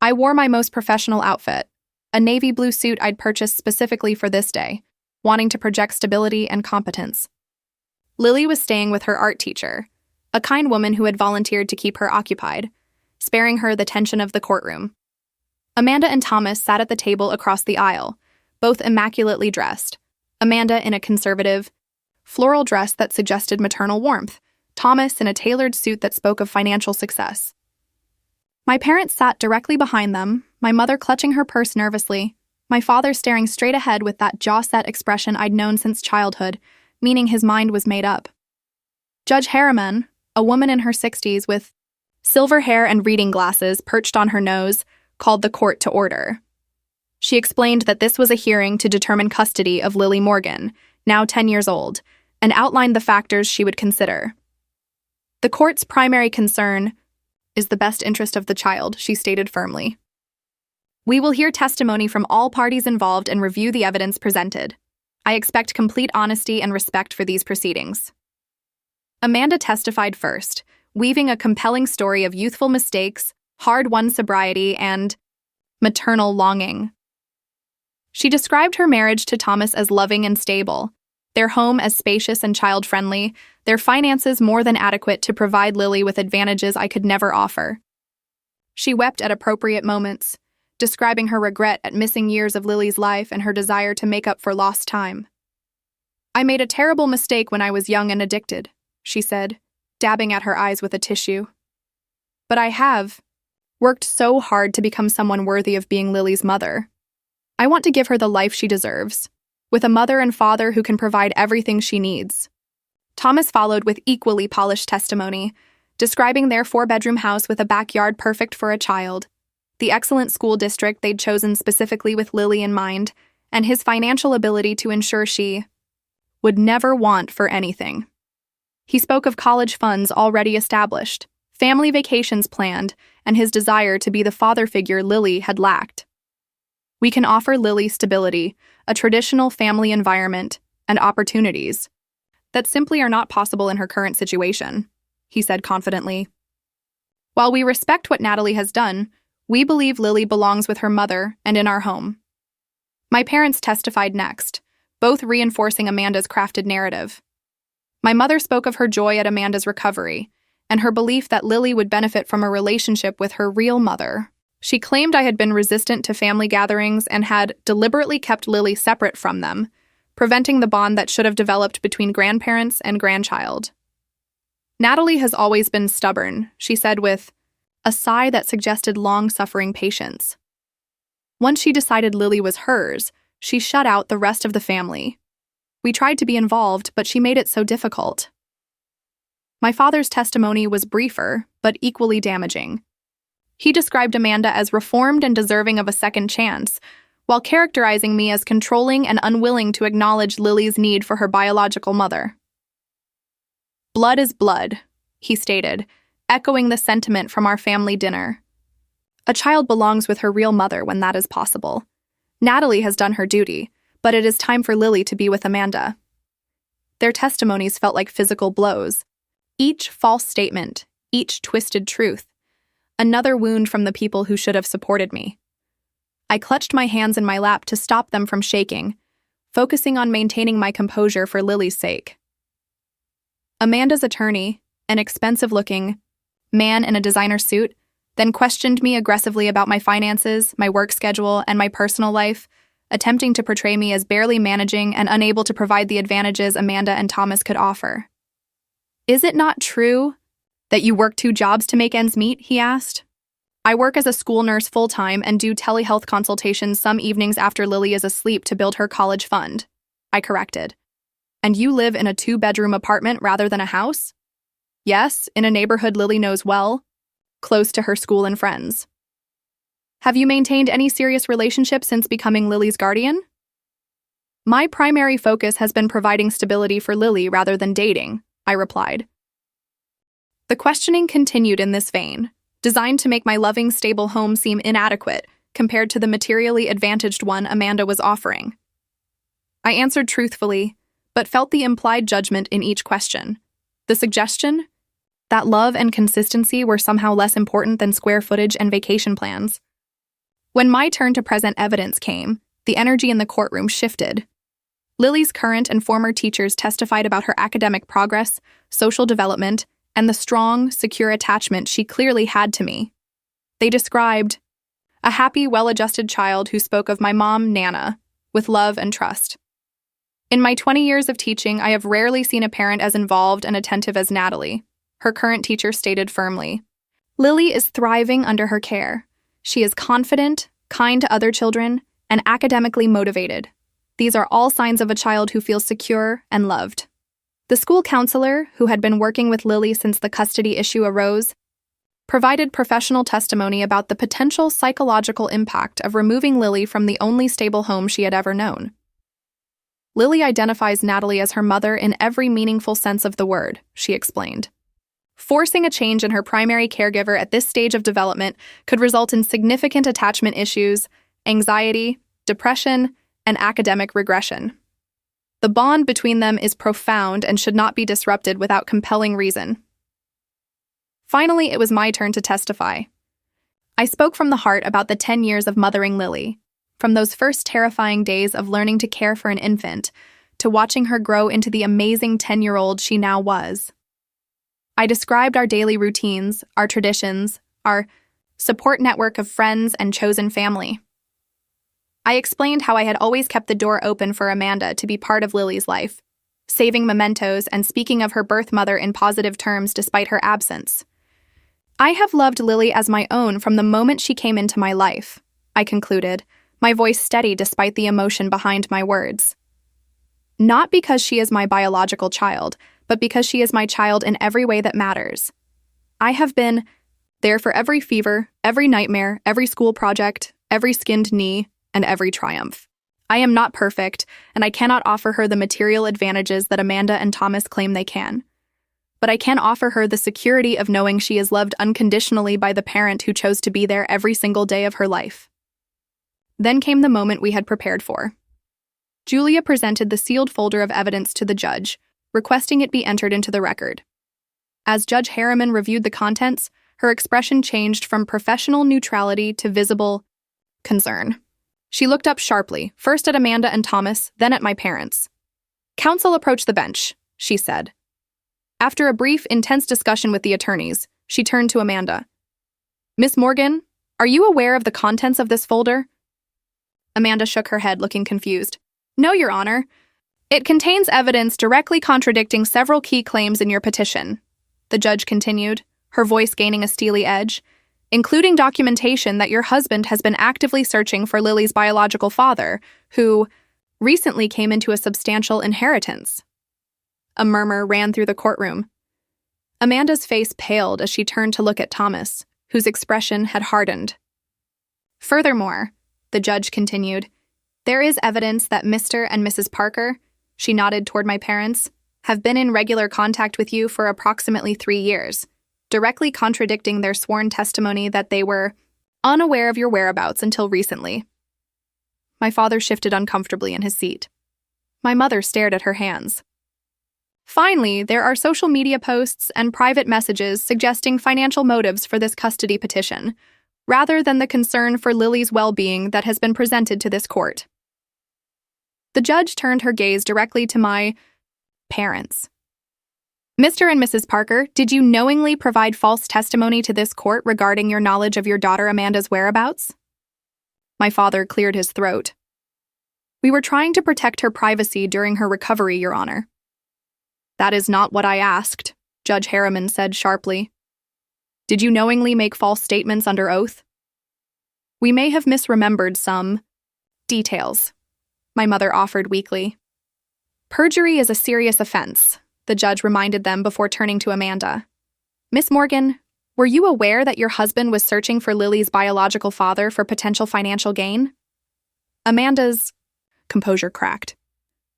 I wore my most professional outfit, a navy blue suit I'd purchased specifically for this day, wanting to project stability and competence. Lily was staying with her art teacher, a kind woman who had volunteered to keep her occupied, sparing her the tension of the courtroom. Amanda and Thomas sat at the table across the aisle, both immaculately dressed, Amanda in a conservative, floral dress that suggested maternal warmth, Thomas in a tailored suit that spoke of financial success. My parents sat directly behind them, my mother clutching her purse nervously, my father staring straight ahead with that jaw-set expression I'd known since childhood, meaning his mind was made up. Judge Harriman, a woman in her 60s with silver hair and reading glasses perched on her nose, called the court to order. She explained that this was a hearing to determine custody of Lily Morgan, now 10 years old, and outlined the factors she would consider. "The court's primary concern is the best interest of the child," she stated firmly. "We will hear testimony from all parties involved and review the evidence presented. I expect complete honesty and respect for these proceedings." Amanda testified first, weaving a compelling story of youthful mistakes, hard-won sobriety, and maternal longing. She described her marriage to Thomas as loving and stable, their home as spacious and child-friendly, their finances more than adequate to provide Lily with advantages I could never offer. She wept at appropriate moments, describing her regret at missing years of Lily's life and her desire to make up for lost time. "I made a terrible mistake when I was young and addicted," she said, dabbing at her eyes with a tissue. "But I have worked so hard to become someone worthy of being Lily's mother. I want to give her the life she deserves, with a mother and father who can provide everything she needs." Thomas followed with equally polished testimony, describing their 4-bedroom house with a backyard perfect for a child, the excellent school district they'd chosen specifically with Lily in mind, and his financial ability to ensure she would never want for anything. He spoke of college funds already established, family vacations planned, and his desire to be the father figure Lily had lacked. "We can offer Lily stability, a traditional family environment, and opportunities that simply are not possible in her current situation," he said confidently. "While we respect what Natalie has done, we believe Lily belongs with her mother and in our home." My parents testified next, both reinforcing Amanda's crafted narrative. My mother spoke of her joy at Amanda's recovery, and her belief that Lily would benefit from a relationship with her real mother. She claimed I had been resistant to family gatherings and had deliberately kept Lily separate from them, preventing the bond that should have developed between grandparents and grandchild. "Natalie has always been stubborn," she said with a sigh that suggested long-suffering patience. "Once she decided Lily was hers, she shut out the rest of the family. We tried to be involved, but she made it so difficult." My father's testimony was briefer, but equally damaging. He described Amanda as reformed and deserving of a second chance, while characterizing me as controlling and unwilling to acknowledge Lily's need for her biological mother. "Blood is blood," he stated, echoing the sentiment from our family dinner. "A child belongs with her real mother when that is possible. Natalie has done her duty, but it is time for Lily to be with Amanda. Their testimonies felt like physical blows. Each false statement, each twisted truth. Another wound from the people who should have supported me. I clutched my hands in my lap to stop them from shaking, focusing on maintaining my composure for Lily's sake. Amanda's attorney, an expensive-looking man in a designer suit, then questioned me aggressively about my finances, my work schedule, and my personal life, attempting to portray me as barely managing and unable to provide the advantages Amanda and Thomas could offer. "Is it not true that you work 2 jobs to make ends meet?" he asked. "I work as a school nurse full-time and do telehealth consultations some evenings after Lily is asleep to build her college fund," I corrected. "And you live in a 2-bedroom apartment rather than a house?" "Yes, in a neighborhood Lily knows well, close to her school and friends." "Have you maintained any serious relationship since becoming Lily's guardian?" "My primary focus has been providing stability for Lily rather than dating," I replied. The questioning continued in this vein, designed to make my loving, stable home seem inadequate compared to the materially advantaged one Amanda was offering. I answered truthfully, but felt the implied judgment in each question. The suggestion that love and consistency were somehow less important than square footage and vacation plans. When my turn to present evidence came, the energy in the courtroom shifted. Lily's current and former teachers testified about her academic progress, social development, and the strong, secure attachment she clearly had to me. They described a happy, well-adjusted child who spoke of my mom, Nana, with love and trust. In my 20 years of teaching, I have rarely seen a parent as involved and attentive as Natalie, her current teacher stated firmly. Lily is thriving under her care. She is confident, kind to other children, and academically motivated. These are all signs of a child who feels secure and loved. The school counselor, who had been working with Lily since the custody issue arose, provided professional testimony about the potential psychological impact of removing Lily from the only stable home she had ever known. Lily identifies Natalie as her mother in every meaningful sense of the word, she explained. Forcing a change in her primary caregiver at this stage of development could result in significant attachment issues, anxiety, depression, and academic regression. The bond between them is profound and should not be disrupted without compelling reason. Finally, it was my turn to testify. I spoke from the heart about the 10 years of mothering Lily, from those first terrifying days of learning to care for an infant to watching her grow into the amazing 10-year-old she now was. I described our daily routines, our traditions, our support network of friends and chosen family. I explained how I had always kept the door open for Amanda to be part of Lily's life, saving mementos and speaking of her birth mother in positive terms despite her absence. I have loved Lily as my own from the moment she came into my life, I concluded, my voice steady despite the emotion behind my words. Not because she is my biological child, but because she is my child in every way that matters. I have been there for every fever, every nightmare, every school project, every skinned knee, and every triumph. I am not perfect, and I cannot offer her the material advantages that Amanda and Thomas claim they can. But I can offer her the security of knowing she is loved unconditionally by the parent who chose to be there every single day of her life. Then came the moment we had prepared for. Julia presented the sealed folder of evidence to the judge, requesting it be entered into the record. As Judge Harriman reviewed the contents, her expression changed from professional neutrality to visible concern. She looked up sharply, first at Amanda and Thomas, then at my parents. "Counsel approach the bench," she said. After a brief, intense discussion with the attorneys, she turned to Amanda. "Miss Morgan, are you aware of the contents of this folder?" Amanda shook her head, looking confused. "No, Your Honor. It contains evidence directly contradicting several key claims in your petition," the judge continued, her voice gaining a steely edge, "including documentation that your husband has been actively searching for Lily's biological father, who recently came into a substantial inheritance." A murmur ran through the courtroom. Amanda's face paled as she turned to look at Thomas, whose expression had hardened. "Furthermore," the judge continued, "there is evidence that Mr. and Mrs. Parker," she nodded toward my parents, "have been in regular contact with you for approximately 3 years, directly contradicting their sworn testimony that they were unaware of your whereabouts until recently." My father shifted uncomfortably in his seat. My mother stared at her hands. Finally, there are social media posts and private messages suggesting financial motives for this custody petition, rather than the concern for Lily's well-being that has been presented to this court. The judge turned her gaze directly to my parents. Mr. and Mrs. Parker, did you knowingly provide false testimony to this court regarding your knowledge of your daughter Amanda's whereabouts? My father cleared his throat. We were trying to protect her privacy during her recovery, Your Honor. That is not what I asked, Judge Harriman said sharply. Did you knowingly make false statements under oath? We may have misremembered some details, my mother offered weakly. Perjury is a serious offense, the judge reminded them before turning to Amanda. Miss Morgan, were you aware that your husband was searching for Lily's biological father for potential financial gain? Amanda's composure cracked.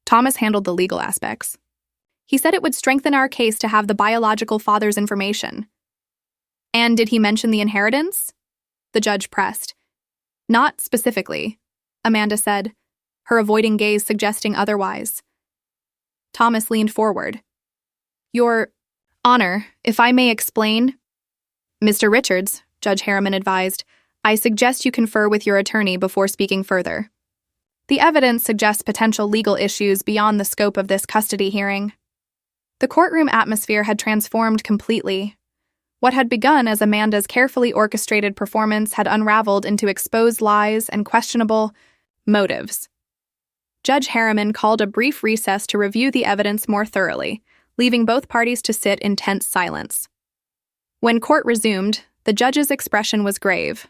Thomas handled the legal aspects. He said it would strengthen our case to have the biological father's information. And did he mention the inheritance? The judge pressed. Not specifically, Amanda said, her avoiding gaze suggesting otherwise. Thomas leaned forward. Your Honor, if I may explain. Mr. Richards, Judge Harriman advised, I suggest you confer with your attorney before speaking further. The evidence suggests potential legal issues beyond the scope of this custody hearing. The courtroom atmosphere had transformed completely. What had begun as Amanda's carefully orchestrated performance had unraveled into exposed lies and questionable motives. Judge Harriman called a brief recess to review the evidence more thoroughly, leaving both parties to sit in tense silence. When court resumed, the judge's expression was grave.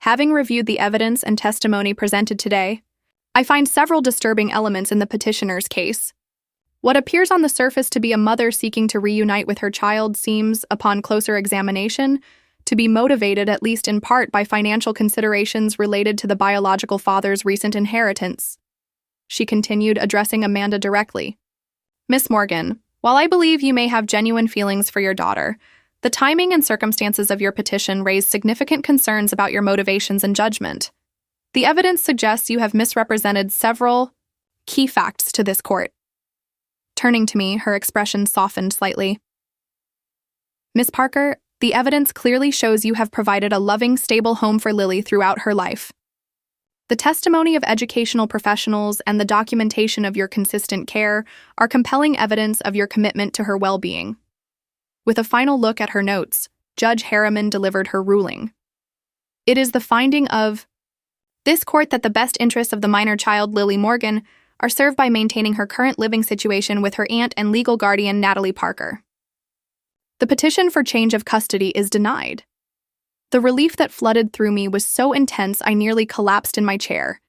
Having reviewed the evidence and testimony presented today, I find several disturbing elements in the petitioner's case. What appears on the surface to be a mother seeking to reunite with her child seems, upon closer examination, to be motivated at least in part by financial considerations related to the biological father's recent inheritance. She continued, addressing Amanda directly. Miss Morgan, while I believe you may have genuine feelings for your daughter, the timing and circumstances of your petition raise significant concerns about your motivations and judgment. The evidence suggests you have misrepresented several key facts to this court. Turning to me, her expression softened slightly. Miss Parker, the evidence clearly shows you have provided a loving, stable home for Lily throughout her life. The testimony of educational professionals and the documentation of your consistent care are compelling evidence of your commitment to her well-being. With a final look at her notes, Judge Harriman delivered her ruling. It is the finding of this court that the best interests of the minor child, Lily Morgan, are served by maintaining her current living situation with her aunt and legal guardian, Natalie Parker. The petition for change of custody is denied. The relief that flooded through me was so intense I nearly collapsed in my chair.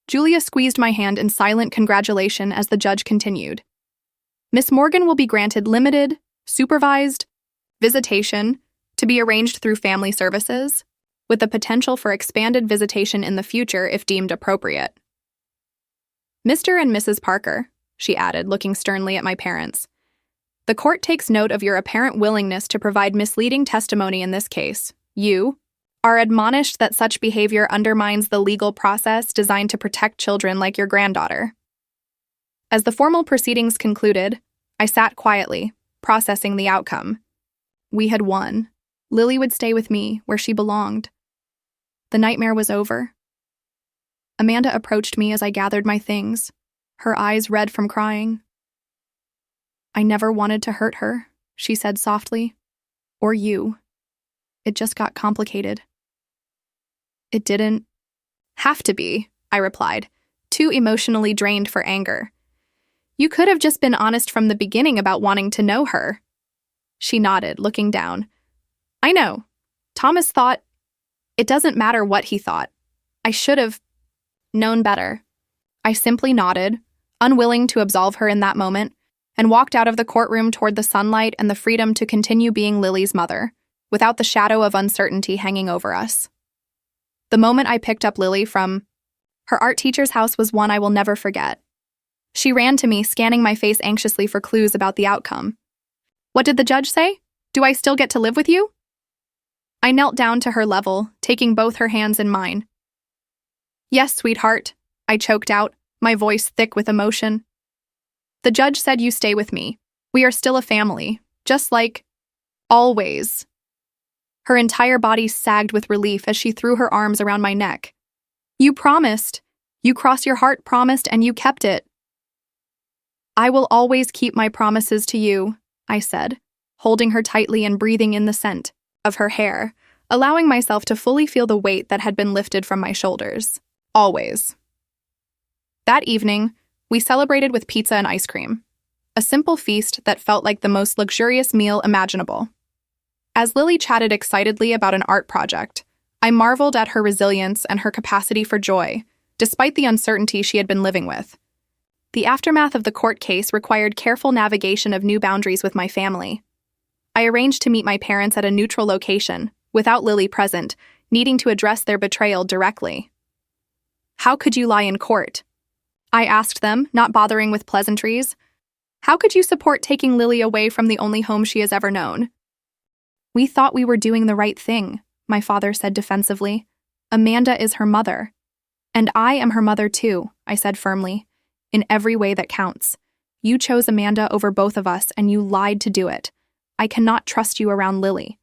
Julia squeezed my hand in silent congratulation as the judge continued. Miss Morgan will be granted limited, supervised visitation to be arranged through family services, with the potential for expanded visitation in the future if deemed appropriate. Mr. and Mrs. Parker, she added, looking sternly at my parents, the court takes note of your apparent willingness to provide misleading testimony in this case. You are admonished that such behavior undermines the legal process designed to protect children like your granddaughter. As the formal proceedings concluded, I sat quietly, processing the outcome. We had won. Lily would stay with me, where she belonged. The nightmare was over. Amanda approached me as I gathered my things, her eyes red from crying. I never wanted to hurt her, she said softly. Or you. It just got complicated. It didn't have to be, I replied, too emotionally drained for anger. You could have just been honest from the beginning about wanting to know her. She nodded, looking down. I know. Thomas thought. It doesn't matter what he thought. I should have known better. I simply nodded, unwilling to absolve her in that moment, and walked out of the courtroom toward the sunlight and the freedom to continue being Lily's mother, without the shadow of uncertainty hanging over us. The moment I picked up Lily from her art teacher's house was one I will never forget. She ran to me, scanning my face anxiously for clues about the outcome. What did the judge say? Do I still get to live with you? I knelt down to her level, taking both her hands in mine. Yes, sweetheart, I choked out, my voice thick with emotion. The judge said you stay with me. We are still a family, just like always. Her entire body sagged with relief as she threw her arms around my neck. You promised. You crossed your heart promised and you kept it. I will always keep my promises to you, I said, holding her tightly and breathing in the scent of her hair, allowing myself to fully feel the weight that had been lifted from my shoulders. Always. That evening, we celebrated with pizza and ice cream, a simple feast that felt like the most luxurious meal imaginable. As Lily chatted excitedly about an art project, I marveled at her resilience and her capacity for joy, despite the uncertainty she had been living with. The aftermath of the court case required careful navigation of new boundaries with my family. I arranged to meet my parents at a neutral location, without Lily present, needing to address their betrayal directly. How could you lie in court? I asked them, not bothering with pleasantries. How could you support taking Lily away from the only home she has ever known? We thought we were doing the right thing, my father said defensively. Amanda is her mother. And I am her mother too, I said firmly. In every way that counts. You chose Amanda over both of us and you lied to do it. I cannot trust you around Lily.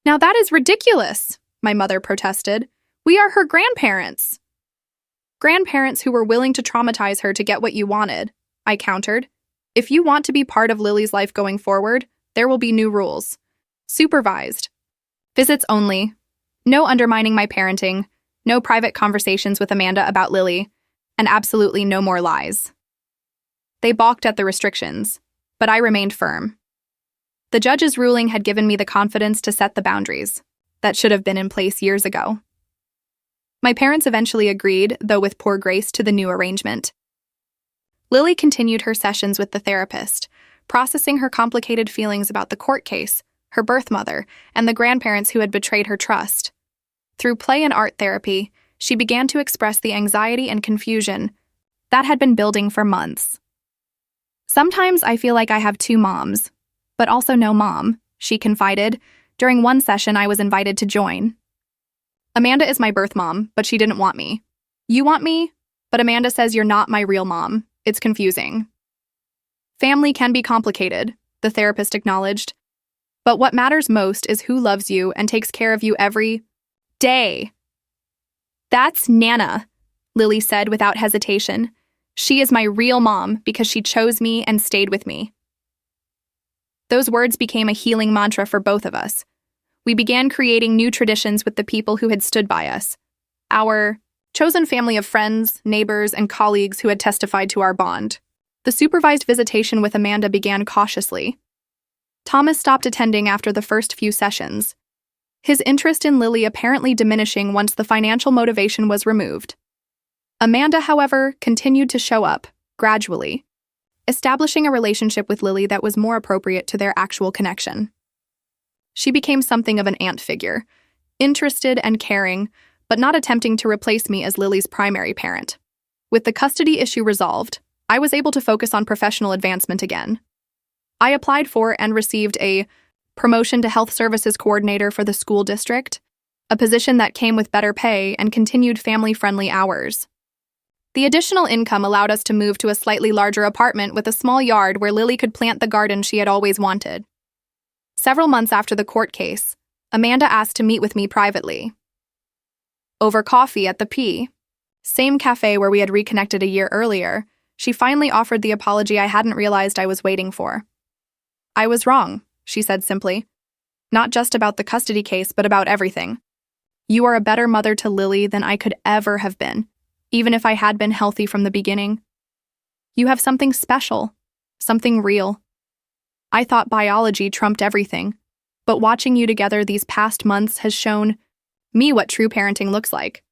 Now that is ridiculous, my mother protested. We are her grandparents. Grandparents who were willing to traumatize her to get what you wanted, I countered. If you want to be part of Lily's life going forward, there will be new rules. Supervised. Visits only. No undermining my parenting. No private conversations with Amanda about Lily. And absolutely no more lies. They balked at the restrictions, but I remained firm. The judge's ruling had given me the confidence to set the boundaries that should have been in place years ago. My parents eventually agreed, though with poor grace, to the new arrangement. Lily continued her sessions with the therapist, processing her complicated feelings about the court case, her birth mother, and the grandparents who had betrayed her trust. Through play and art therapy, she began to express the anxiety and confusion that had been building for months. Sometimes I feel like I have two moms, but also no mom, she confided. During one session I was invited to join. Amanda is my birth mom, but she didn't want me. You want me? But Amanda says you're not my real mom. It's confusing. Family can be complicated, the therapist acknowledged. But what matters most is who loves you and takes care of you every day. That's Nana, Lily said without hesitation. She is my real mom because she chose me and stayed with me. Those words became a healing mantra for both of us. We began creating new traditions with the people who had stood by us. Our chosen family of friends, neighbors, and colleagues who had testified to our bond. The supervised visitation with Amanda began cautiously. Thomas stopped attending after the first few sessions, his interest in Lily apparently diminishing once the financial motivation was removed. Amanda, however, continued to show up, gradually, establishing a relationship with Lily that was more appropriate to their actual connection. She became something of an aunt figure, interested and caring, but not attempting to replace me as Lily's primary parent. With the custody issue resolved, I was able to focus on professional advancement again. I applied for and received a promotion to health services coordinator for the school district, a position that came with better pay and continued family-friendly hours. The additional income allowed us to move to a slightly larger apartment with a small yard where Lily could plant the garden she had always wanted. Several months after the court case, Amanda asked to meet with me privately. Over coffee at the P, same cafe where we had reconnected a year earlier, she finally offered the apology I hadn't realized I was waiting for. I was wrong, she said simply. Not just about the custody case, but about everything. You are a better mother to Lily than I could ever have been, even if I had been healthy from the beginning. You have something special, something real. I thought biology trumped everything, but watching you together these past months has shown me what true parenting looks like.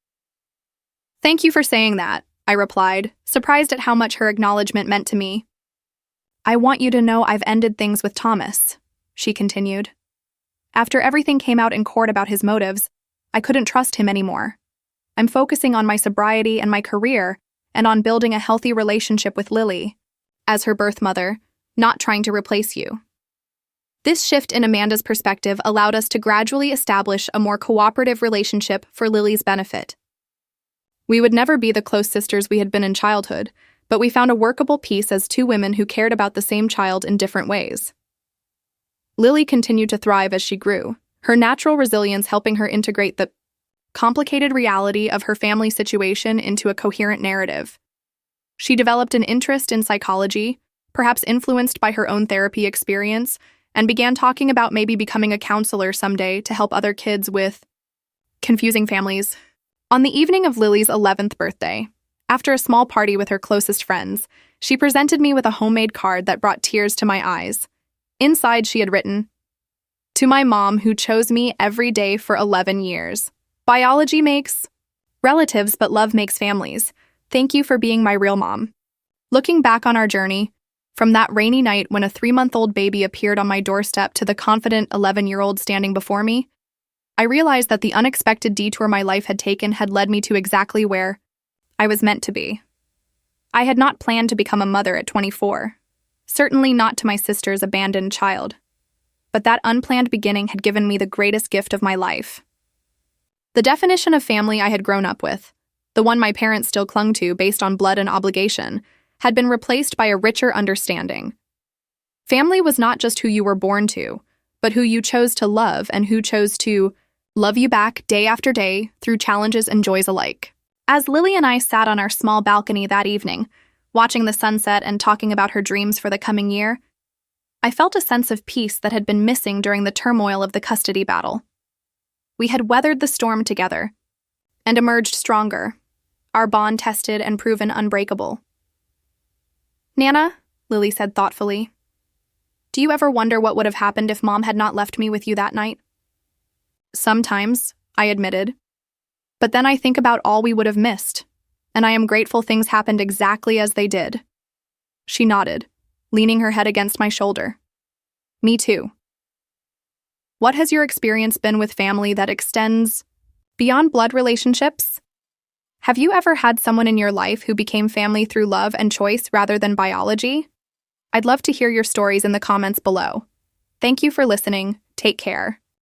Thank you for saying that, I replied, surprised at how much her acknowledgement meant to me. I want you to know I've ended things with Thomas, she continued. After everything came out in court about his motives, I couldn't trust him anymore. I'm focusing on my sobriety and my career, and on building a healthy relationship with Lily, as her birth mother, not trying to replace you. This shift in Amanda's perspective allowed us to gradually establish a more cooperative relationship for Lily's benefit. We would never be the close sisters we had been in childhood, but we found a workable peace as two women who cared about the same child in different ways. Lily continued to thrive as she grew, her natural resilience helping her integrate the complicated reality of her family situation into a coherent narrative. She developed an interest in psychology, perhaps influenced by her own therapy experience, and began talking about maybe becoming a counselor someday to help other kids with confusing families. On the evening of Lily's 11th birthday, after a small party with her closest friends, she presented me with a homemade card that brought tears to my eyes. Inside, she had written, "To my mom who chose me every day for 11 years. Biology makes relatives, but love makes families. Thank you for being my real mom." Looking back on our journey, from that rainy night when a 3-month-old baby appeared on my doorstep to the confident 11-year-old standing before me, I realized that the unexpected detour my life had taken had led me to exactly where I was meant to be. I had not planned to become a mother at 24, certainly not to my sister's abandoned child. But that unplanned beginning had given me the greatest gift of my life. The definition of family I had grown up with, the one my parents still clung to based on blood and obligation, had been replaced by a richer understanding. Family was not just who you were born to, but who you chose to love and who chose to love you back day after day through challenges and joys alike. As Lily and I sat on our small balcony that evening, watching the sunset and talking about her dreams for the coming year, I felt a sense of peace that had been missing during the turmoil of the custody battle. We had weathered the storm together and emerged stronger, our bond tested and proven unbreakable. "Nana," Lily said thoughtfully, "do you ever wonder what would have happened if Mom had not left me with you that night?" "Sometimes," I admitted. "But then I think about all we would have missed, and I am grateful things happened exactly as they did." She nodded, leaning her head against my shoulder. "Me too." What has your experience been with family that extends beyond blood relationships? Have you ever had someone in your life who became family through love and choice rather than biology? I'd love to hear your stories in the comments below. Thank you for listening. Take care.